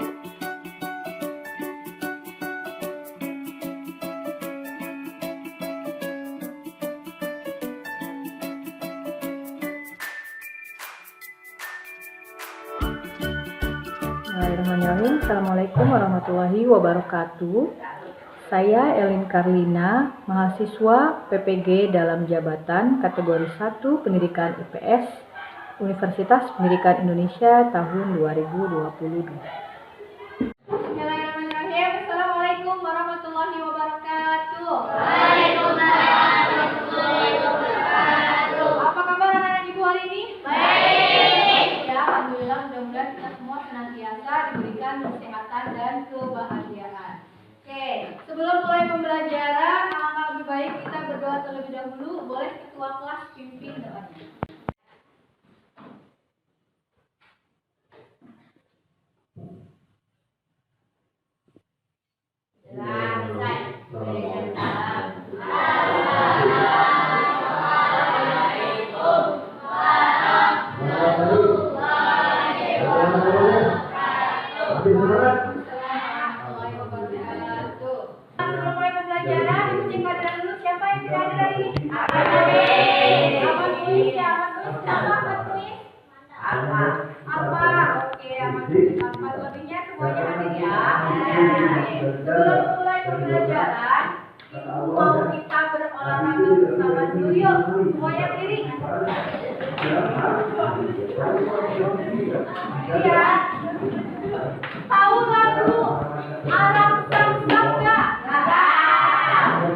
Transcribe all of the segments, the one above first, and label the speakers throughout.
Speaker 1: Bismillahirrahmanirrahim. Assalamualaikum warahmatullahi wabarakatuh. Saya Elin Karlina, mahasiswa PPG dalam jabatan kategori 1 Pendidikan IPS Universitas Pendidikan Indonesia tahun 2022.
Speaker 2: Bismillahirrahmanirrahim. Assalamualaikum warahmatullahi wabarakatuh.
Speaker 3: Waalaikumsalam warahmatullahi wabarakatuh.
Speaker 2: Apa kabar anak-anak ibu hari ini?
Speaker 3: Baik.
Speaker 2: Ya, alhamdulillah, mudah-mudahan kita semua senantiasa diberikan kesehatan dan kebahagiaan. Oke, sebelum mulai pembelajaran, alangkah lebih baik kita berdoa terlebih dahulu. Boleh ketua kelas pimpin doanya. Sebelum mulai pembelajaran, ibu singkat dulu siapa yang tidak ada hari ini? Apa tulis ya? Apa tulis? Apa? Oke, aman tulis apa? Lebihnya semuanya hadir ya. Sebelum mulai pembelajaran, ibu mau kita berolahraga bersama dulu yuk. Semuanya berdiri. Iya. Tahu lagu Arab Sam-Sam nggak?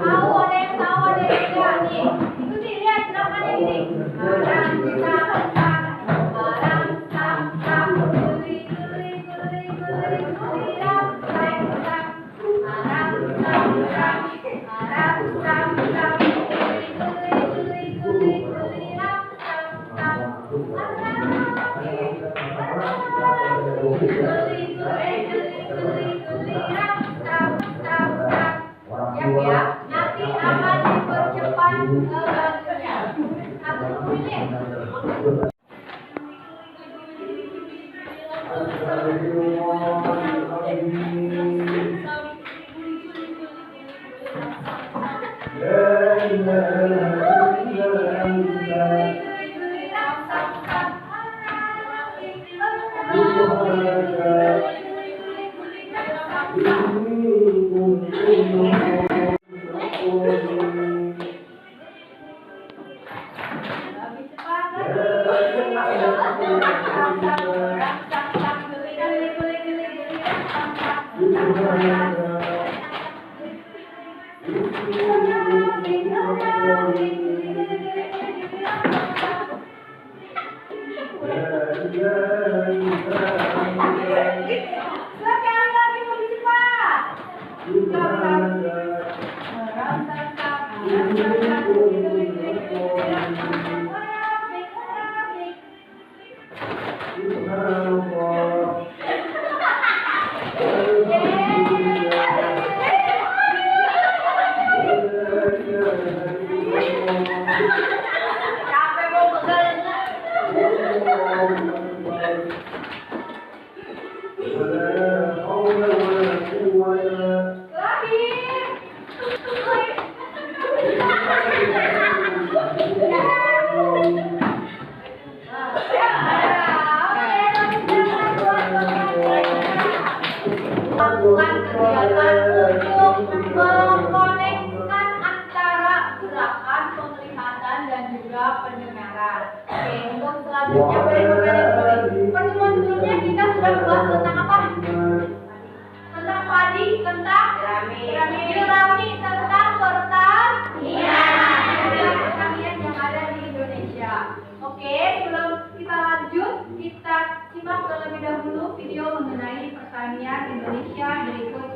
Speaker 2: Tahu, ada yang tahu, ada yang enggak nih. Ikuti, lihat gerakannya ini. Arab Sam-Sam, Arab Sam-Sam, guli guli guli guli guli Arab Sam-Sam, Arab Sam-Sam, Arab Sam-Sam, guli guli guli guli guli Arab Sam-Sam, ya, nanti akan dipercepat lagunya. 1 menit. Sekali lagi lebih cepat. Capek mau pegal. Lakukan kegiatan untuk mengkonekkan antara gerakan penglihatan dan juga pendengaran. Oke, untuk selanjutnya pertemuan sebelumnya kita sudah bahas tentang apa? Tentang padi, tentang piramid, tentang pertanian yang ada di Indonesia. Oke, sebelum kita lanjut, kita simak terlebih dahulu video mengenai pertanian Indonesia berikut.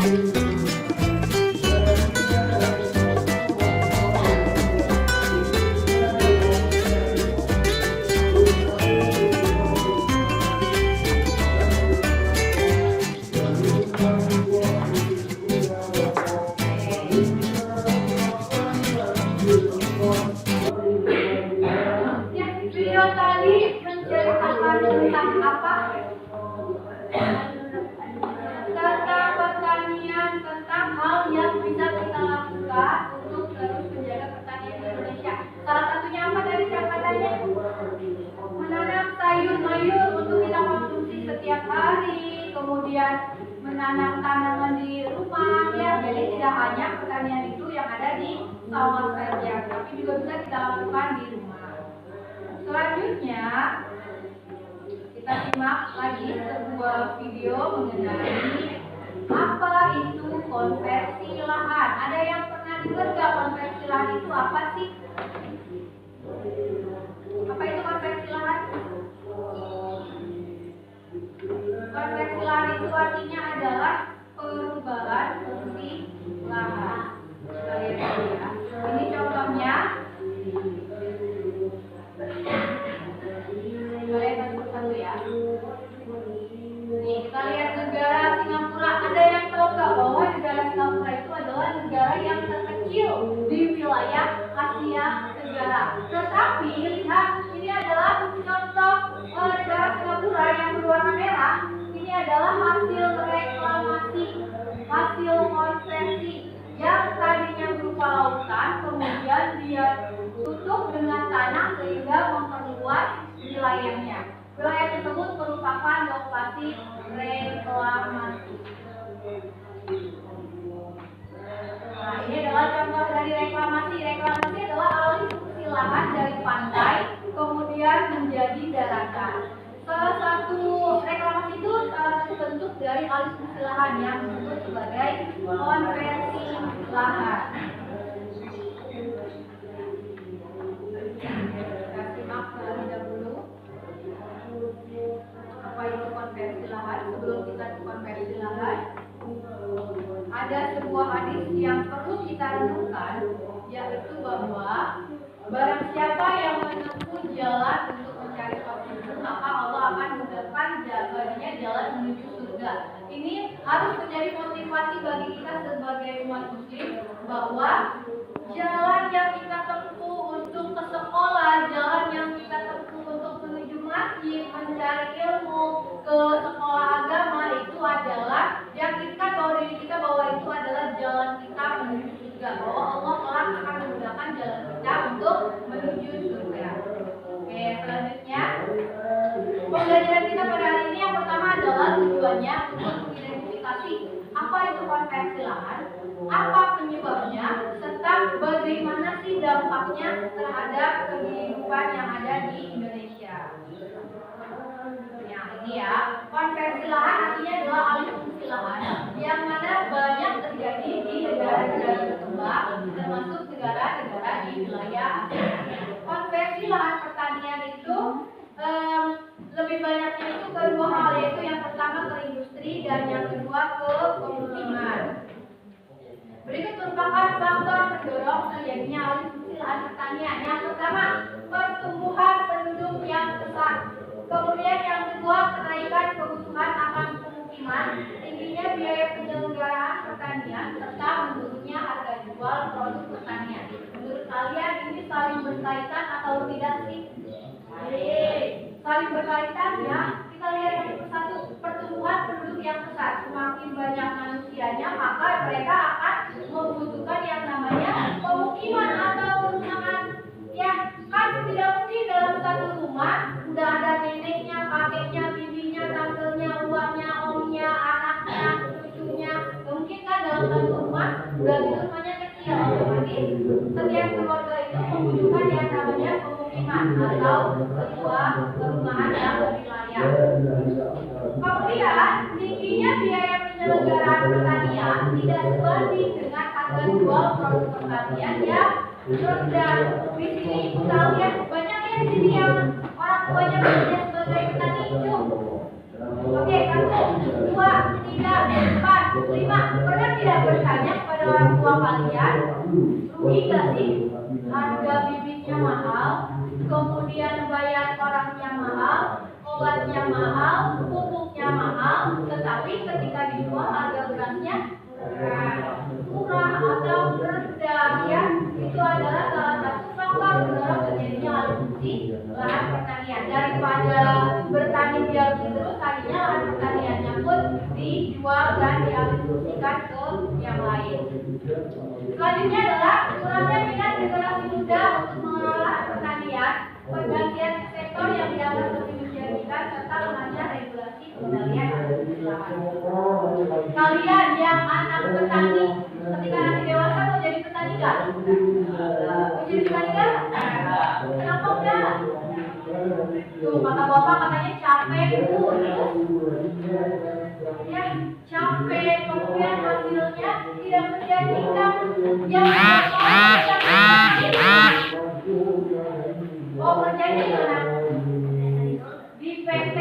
Speaker 2: Video tadi menceritakan tentang apa? Tentang pertanian, tentang hal yang bisa kita lakukan untuk terus menjaga pertanian di Indonesia. Salah satunya apa dari katanya? Menanam sayur-mayur untuk kita konsumsi setiap hari, kemudian menanam tanaman di rumah, ya. Jadi tidak hanya pertanian itu yang ada di sawah saja, tapi juga bisa kita lakukan di rumah. Selanjutnya, kita simak lagi sebuah video mengenai apa itu konversi lahan. Ada yang pernah dengar nggak konversi lahan itu apa sih? Apa itu konversi lahan? Konversi lahan itu artinya adalah perubahan fungsi lahan. Kita lihat dulu ya. Ini contohnya. Kalian satu ya. Nih, kita lihat negara Singapura. Ada yang tahu nggak bahwa negara Singapura itu adalah negara yang terkecil di wilayah Asia Tenggara. Tetapi lihat, ini adalah contoh negara Singapura yang berwarna merah. Ini adalah hasil reklamasi, hasil konversi yang tadinya berupa lautan, kemudian dia tutup dengan tanah sehingga memperluas wilayahnya. Wilayah tersebut merupakan lokasi reklamasi. Nah, ini adalah contoh dari reklamasi. Reklamasi adalah alih fungsi lahan dari pantai kemudian menjadi daratan. Salah satu reklamasi itu salah satu bentuk dari alih fungsi lahan yang disebut sebagai konversi lahan. Kita simak terlebih dahulu apa itu konversi lahan. Sebelum kita konversi lahan, ada sebuah hadis yang perlu kita renungkan, yaitu bahwa barang siapa yang menempuh jalan untuk mencari petunjuk, maka Allah akan mudahkan baginya jalan menuju surga. Ini harus menjadi motivasi bagi kita sebagai umat muslim bahwa jalan yang kita tempuh untuk ke sekolah, jalan yang kita tempuh untuk menuju masjid, mencari ilmu, ke sekolah agama, itu adalah yakinkan bahwa diri kita bahwa itu adalah jalan kita menuju surga, bahwa Allah telah akan memudahkan jalan kita untuk menuju surga. Oke, selanjutnya pembelajaran kita pada hari ini yang pertama adalah tujuannya untuk mengidentifikasi apa itu konversi lahan, apa penyebabnya, serta bagaimana sih dampaknya terhadap kehidupan yang ada di Indonesia. Nah, ini ya, konversi lahan artinya adalah alih fungsi lahan yang mana banyak terjadi di negara-negara berkembang, termasuk negara-negara di wilayah Asia. Konversi lahan pertanian itu lebih banyaknya itu ke dua hal, yaitu yang pertama ke industri dan yang kedua ke pemukiman. Berikut merupakan faktor pendorong terjadinya alih fungsi lahan pertanian. Yang pertama, pertumbuhan penduduk yang besar. Kemudian yang kedua, kenaikan kebutuhan akan pemukiman, tingginya biaya penyelenggaraan pertanian, serta menurunnya harga jual produk pertanian. Menurut kalian ini saling berkaitan atau tidak sih? Saling berkaitan ya. Kita lihat satu persatu. Pertumbuhan penduduk yang besar, semakin banyak manusianya, maka mereka akan membutuhkan yang namanya pemukiman atau perumahan. Ya, kan tidak mungkin dalam satu rumah udah ada neneknya, kakeknya, bibinya, tantenya, uangnya, omnya, anaknya, cucunya. Mungkin kan dalam satu rumah udah gitu rumahnya kecil, otomatis setiap keluarga itu membutuhkan yang namanya pemukiman atau sebuah perumahan yang lebih layak. Kemudian tingginya biaya penyelenggaraan pertanian tidak sebanding dengan harga jual produk pertanian yang rendah. Di sini ibu tahu ya, banyak ya di sini yang orang tuanya bekerja sebagai petani hijau. Oke, 1, 2, 3, 4, 5. Pernah bertanya kepada orang tua kalian, rugi gak sih harga bibitnya mahal, kemudian bayar orangnya mahal, obatnya mahal, pupuknya mahal, tetapi ketika dijual harga berasnya murah atau rendah ya, itu adalah salah satu faktor mendorong terjadinya alih fungsi lahan pertanian. Daripada bertani biar terus, tadinya lahan pertaniannya pun dijual dan dialihfungsikan ke yang lain. Selanjutnya adalah kurangnya minat generasi muda untuk mengelola lahan pertanian, pergantian sektor yang dianggap lebih menjanjikan, serta lemahnya regulasi pengendalian alih fungsi lahan. Kalian yang anak petani, ketika nanti dewasa mau jadi petani nggak? Mau jadi petani nggak? Kenapa enggak? Tuh kata bapak katanya capek bu, ya capek, kemudian hasilnya tidak menjanjikan. Yang oh kerjanya di mana? Di PT,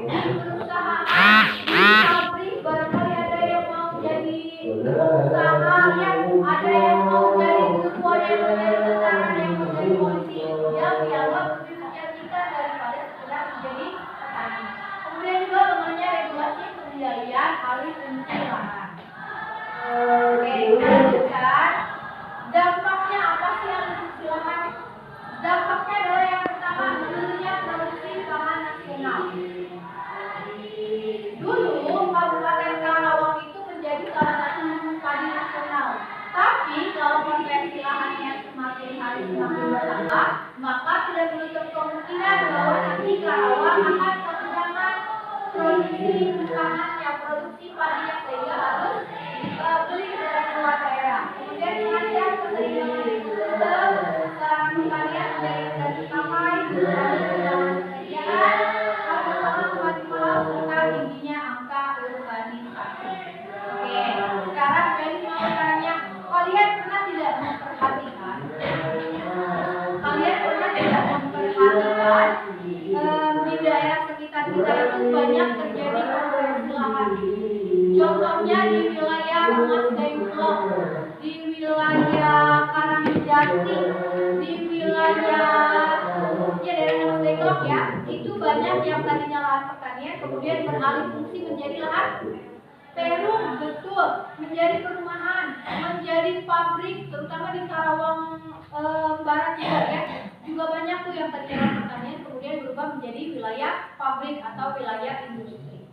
Speaker 2: di perusahaan, di pabrik, barangkali ada yang mau jadi pengusaha, yang ada yang mau jadi ketua, yang mau jadi tentara, yang mau jadi polisi, yang dianggap lebih menjanjikan daripada sekedar menjadi petani. Kemudian juga namanya regulasi pengendalian alih fungsi lahan. Oke, kita lanjutkan. Dampaknya apa sih alih fungsi lahan? Dampaknya adalah yang pertama, menurunnya produksi pangan nasional. Dulu Kabupaten Karawang itu menjadi salah satu lumbung padi nasional. Tapi kalau potensi lahannya semakin hari semakin bertambah, maka tidak menutup kemungkinan bahwa nanti Karawang akan kekurangan produksi pangan yang produksi padi yang sehingga harus beli dari luar daerah. Kemudian pengadaan keseimbangan itu sarana pertanian menjadi dicapai dari pengembangan pekerjaan, perkembangan mahal serta tingginya angka urbanisasi. Oke, sekarang saya mau bertanya, kalian pernah tidak memperhatikan? Di daerah sekitar kita itu banyak terjadi konversi lahan. Contohnya di wilayah Mas Demplong, di wilayah Karangjati, di wilayah daerah Mas Demplong ya, itu banyak yang tadinya lahan pertanian kemudian beralih fungsi menjadi lahan Perum, betul, menjadi perumahan, menjadi pabrik, terutama di Karawang Barat juga ya, juga banyak tuh yang tadinya lahan pertanian kemudian berubah menjadi wilayah pabrik atau wilayah industri.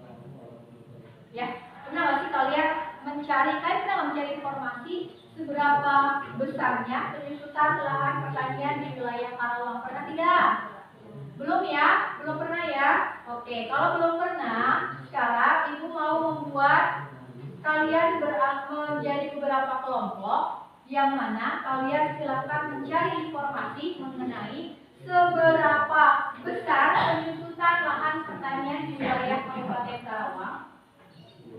Speaker 2: Ya, pernah nggak sih kalian pernah mencari informasi seberapa besarnya penyusutan lahan pertanian di wilayah Karawang? Pernah tidak? Belum ya? Belum pernah ya? Oke, kalau belum pernah, sekarang Ibu mau membuat kalian menjadi beberapa kelompok yang mana kalian silakan mencari informasi mengenai seberapa besar penyusutan lahan pertanian di wilayah Kabupaten Karawang,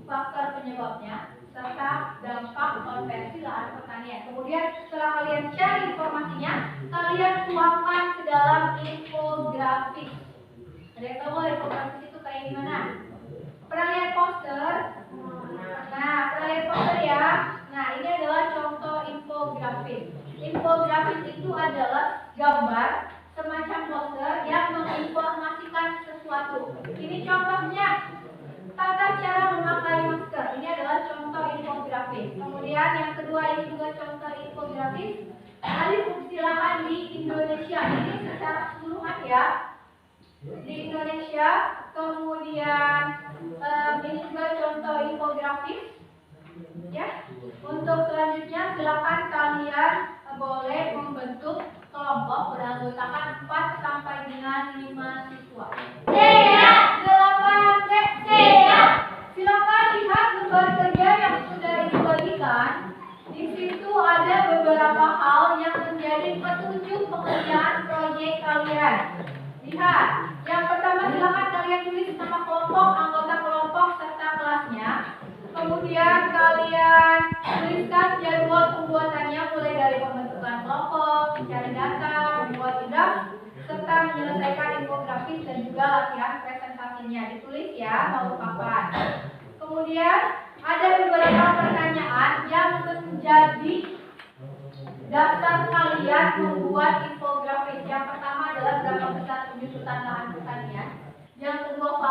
Speaker 2: faktor penyebabnya, serta dampak konversi lahan pertanian. Kemudian setelah kalian cari informasinya, kalian tuangkan ke dalam infografis. Ada yang tahu infografis itu kayak gimana? Pernah lihat poster? Nah, pernah lihat poster ya? Nah, ini adalah contoh infografis. Infografis itu adalah gambar semacam poster yang menginformasikan sesuatu. Ini contohnya. Tata cara memakai masker. Ini adalah contoh infografis. Kemudian yang kedua ini juga contoh infografis. Alih fungsi lahan di Indonesia. Ini secara keseluruhan ya. Di Indonesia. Kemudian ini juga contoh infografis. Ya. Untuk selanjutnya silakan kalian boleh membentuk kelompok beranggotakan 4 sampai dengan 5 siswa.
Speaker 3: Siap.
Speaker 2: 8 siap. Silakan lihat lembar kerja yang sudah dibagikan. Di situ ada beberapa hal yang menjadi petunjuk pekerjaan proyek kalian. Lihat, yang pertama silakan kalian tulis nama kelompok, anggota kelompok serta kelasnya. Kemudian kalian tuliskan jadwal pembuatannya mulai dari pembentukan kelompok, mencari data, membuat draft, serta menyelesaikan infografis dan juga latihan presentasinya. Ditulis ya, mau kapan. Kemudian ada beberapa pertanyaan yang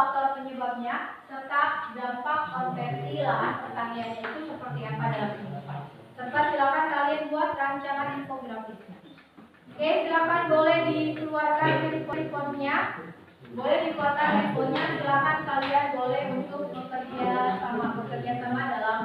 Speaker 2: faktor penyebabnya, serta dampak konversi lahan pertanian itu seperti apa dalam kehidupan. Serta silakan kalian buat rancangan infografisnya. Oke, silakan boleh dikeluarkan handphone-nya. Boleh dikeluarkan handphonenya. Silakan kalian boleh untuk bekerja sama dalam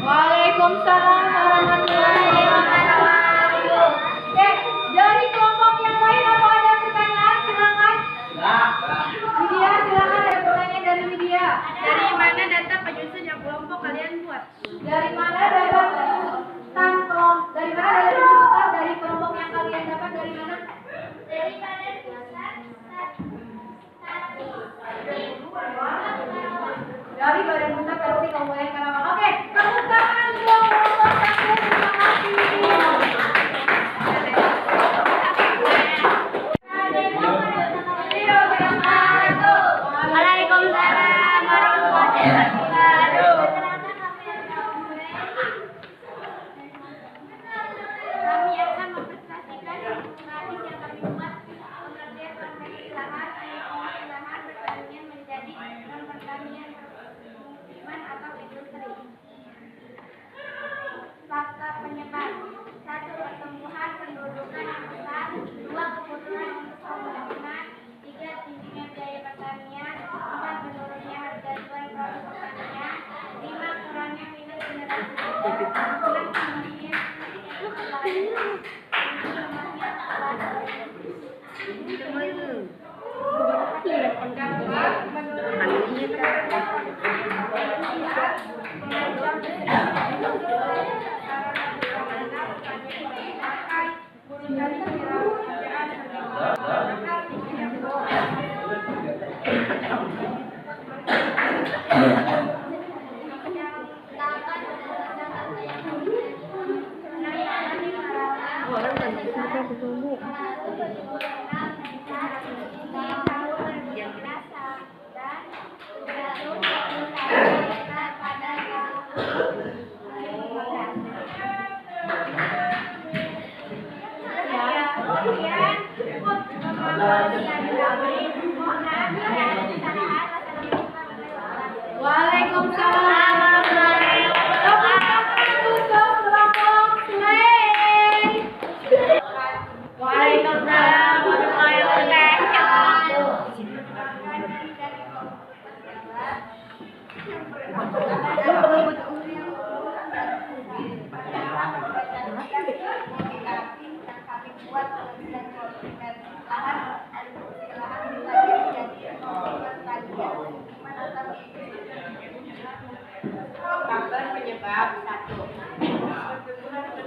Speaker 1: Waalaikumsalam warahmatullahi
Speaker 2: Waalaikumsalam. Tutup kelompok Sleng.
Speaker 3: Waalaikumsalam warahmatullahi wabarakatuh.
Speaker 2: Faktor penyebab 1.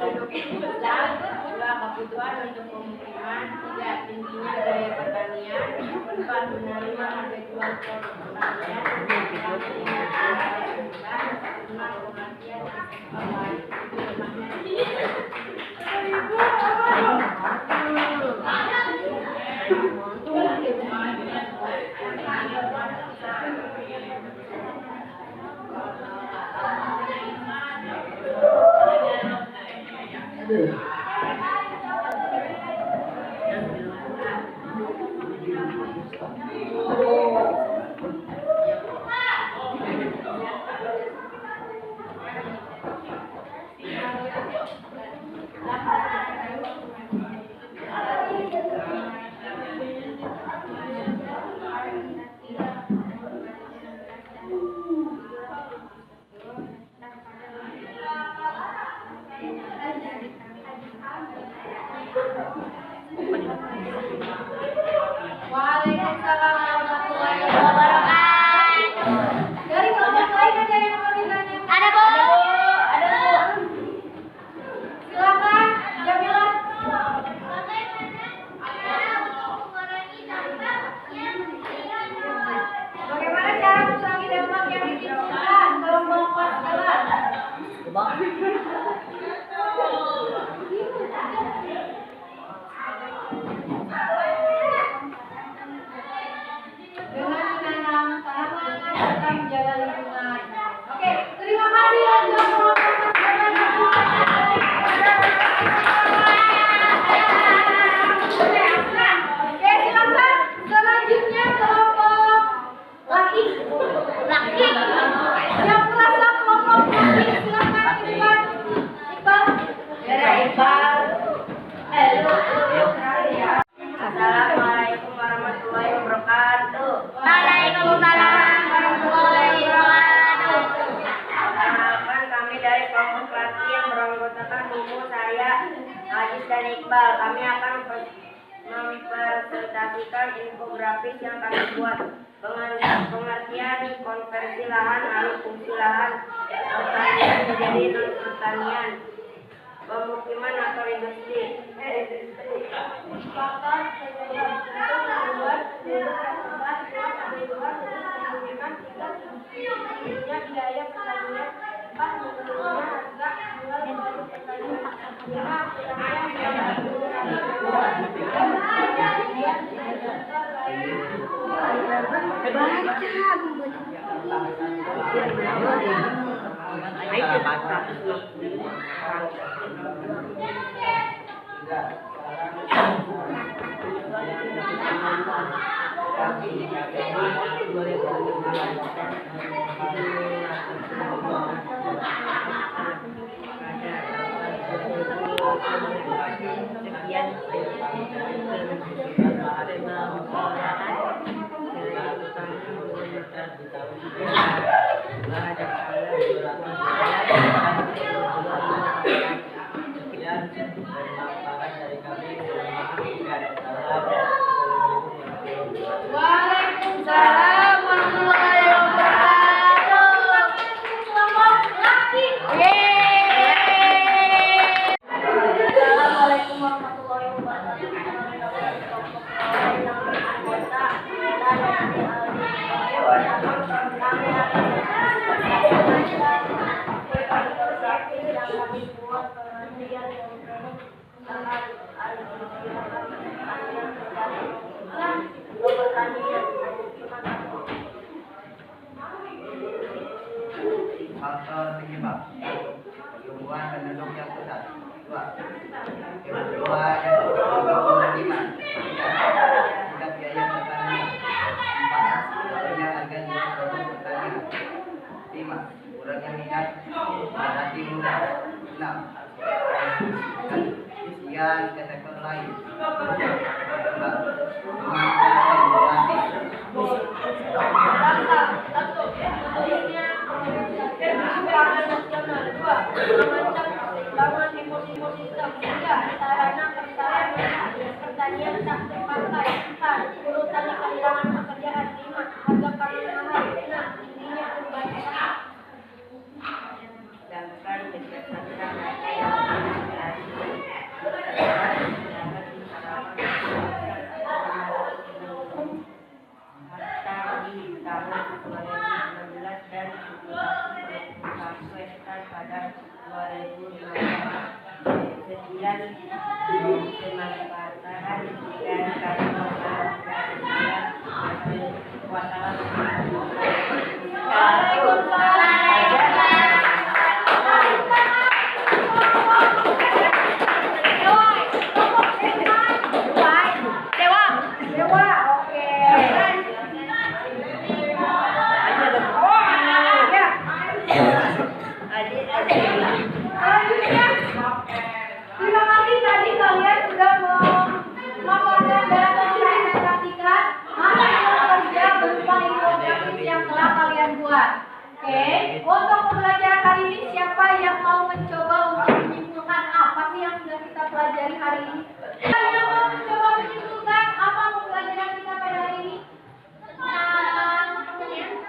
Speaker 2: Penduduk Islam, 2. Kebutuhan untuk pemukiman, 3. tingginya daya pertanian, 4. menerima harga jual produk pertanian, 5. pengertian Waalaikumsalam warahmatullahi wabarakatuh. Dari kelompok lain ada yang mau ditanyakan?
Speaker 3: Ada, Bu.
Speaker 2: Ada, Bu. Silakan, Jamila. Bagaimana cara mengurangi dampak yang ditimbulkan gelombang pascalan? Dengan menanam tanaman serta menjaga lingkungan. Oke, terima kasih untuk kelompok Oke, silakan selanjutnya kelompok laki. Yang merasa kelompok laki silakan Iqbal. Iqbal. Halo. Assalamualaikum warahmatullahi wabarakatuh.
Speaker 3: Waalaikumsalam warahmatullahi wabarakatuh.
Speaker 2: Perkenalkan, kami dari kelompok laki yang beranggotakan buku saya, Aziz dan Iqbal. Kami akan mempresentasikan infografis yang kami buat. Pengertian konversi lahan, alih fungsi lahan pertanian menjadi non pertanian, pemukiman atau industri. Faktor penyebab untuk membuat pemukiman, 3. biaya pertanian, 4. menurunnya harga jual produk pertanian, 5. Waalaikumsalam warahmatullahi wabarakatuh. Kelompok laki. Assalamualaikum warahmatullahi wabarakatuh. bangun ekosistem, 3. Sarana pertanian tak terpakai, 4. Buruh tani kehilangan pekerjaan, 5. Harga pangan mahal, 6. Tingginya urbanisasi. Dewa, oke. Selanjutnya, terima kasih tadi kalian sudah melaporkan dan mempresentasikan hasil kerja berupa infografis yang telah kalian buat. Oke, untuk pembelajaran hari ini siapa yang mau mencoba untuk menyimpulkan apa sih yang sudah kita pelajari hari ini? Siapa yang mau mencoba menyimpulkan apa pembelajaran kita pada hari ini?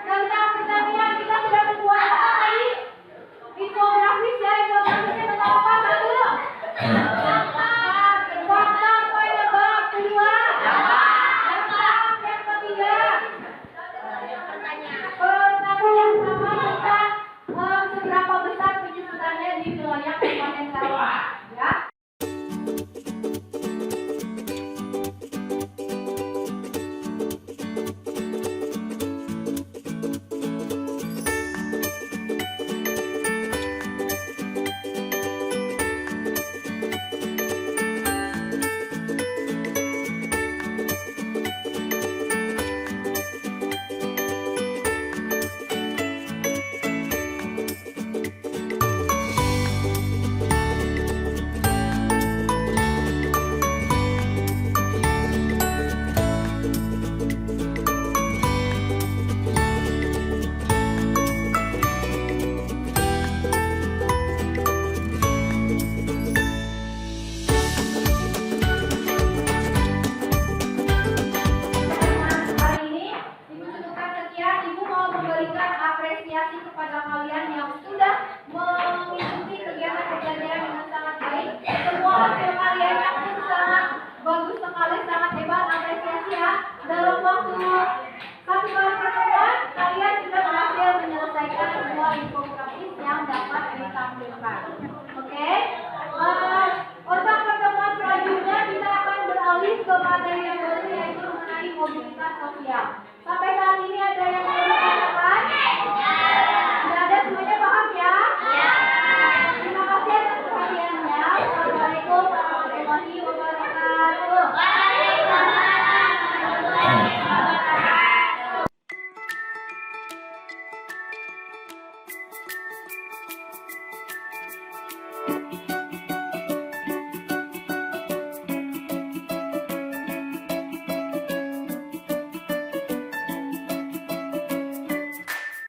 Speaker 2: Tentang pertanian kita sudah membuat apa tadi? Infografis ya, infografisnya tentang apa? 1. Fakta penyebab, 2. Dampak, yang ketiga. Pertanyaan sama tentang seberapa besar penyusutannya di wilayah Kabupaten Karawang. Ya. Apresiasi kepada kalian yang sudah mengikuti kegiatan pembelajaran dengan sangat baik. Semua hasil kaliannya pun sangat bagus sekali, sangat hebat. Apresiasi ya. Dalam waktu 1 bulan pertemuan, kalian sudah berhasil menyelesaikan semua infografis yang dapat ditampilkan. Oke? Untuk pertemuan selanjutnya kita akan beralih ke materi yang baru, yaitu mengenai mobilitas sosial.